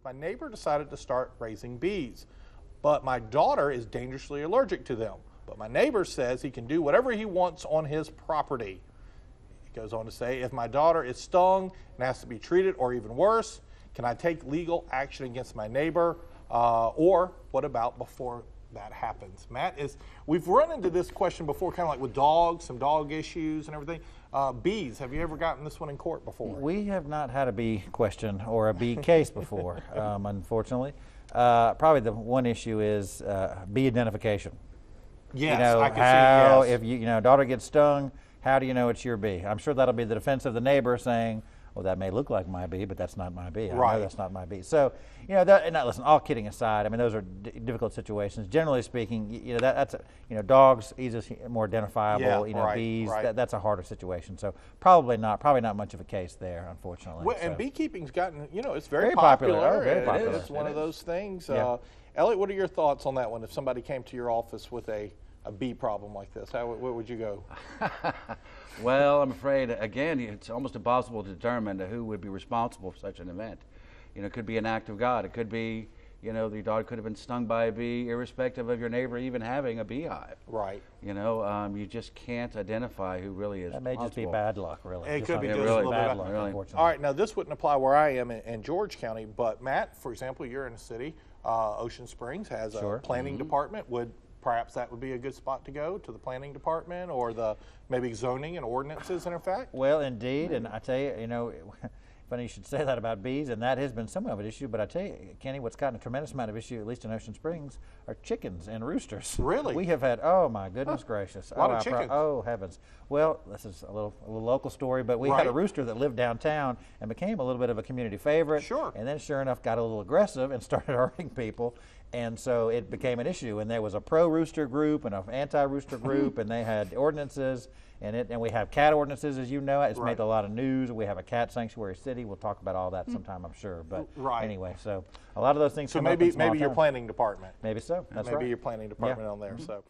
My neighbor decided to start raising bees, but my daughter is dangerously allergic to them. But my neighbor says he can do whatever he wants on his property. He goes on to say, if my daughter is stung and has to be treated, or even worse, can I take legal action against my neighbor? Or what about before that happens? Matt, we've run into this question before, kind of like with dogs, some dog issues and everything. Bees, have you ever gotten this one in court before? We have not had a bee question or a bee case before, unfortunately. Probably the one issue is bee identification. Yes, I can see, yes. If daughter gets stung, how do you know it's your bee? I'm sure that'll be the defense of the neighbor saying, well, that may look like my bee, but that's not my bee. I know that's not my bee. So, listen, all kidding aside, I mean, those are difficult situations. Generally speaking, that's dogs easily more identifiable. Bees, that's a harder situation. So probably not much of a case there, unfortunately. Well, and beekeeping's gotten, it's very popular. Oh, very popular. It's one of those things. Yeah. Elliot, what are your thoughts on that one? If somebody came to your office with a bee problem like this, where would you go? Well, I'm afraid, again, it's almost impossible to determine who would be responsible for such an event. It could be an act of God. It could be, the dog could have been stung by a bee, irrespective of your neighbor even having a beehive. Right. You just can't identify who really is responsible. That may just be bad luck, really. It could be just a little bad bit luck, really. unfortunately. All right, now this wouldn't apply where I am in George County, but Matt, for example, you're in a city. Ocean Springs has a planning department. Perhaps that would be a good spot to go, to the planning department, or the maybe zoning and ordinances, in effect? Well, indeed, and I tell you, funny you should say that about bees, and that has been somewhat of an issue, but I tell you, Kenny, what's gotten a tremendous amount of issue, at least in Ocean Springs, are chickens and roosters. Really? We have had, oh my goodness gracious. A lot of chickens. Oh heavens. Well, this is a little local story, but we had a rooster that lived downtown and became a little bit of a community favorite. Sure. And then sure enough got a little aggressive and started hurting people. And so it became an issue, and there was a pro-rooster group and an anti-rooster group, and they had ordinances, and we have cat ordinances, as you know. It's made a lot of news. We have a cat sanctuary city. We'll talk about all that sometime, I'm sure. But anyway, so a lot of those things. So maybe your planning department. Maybe so. That's right. Maybe your planning department on there. So.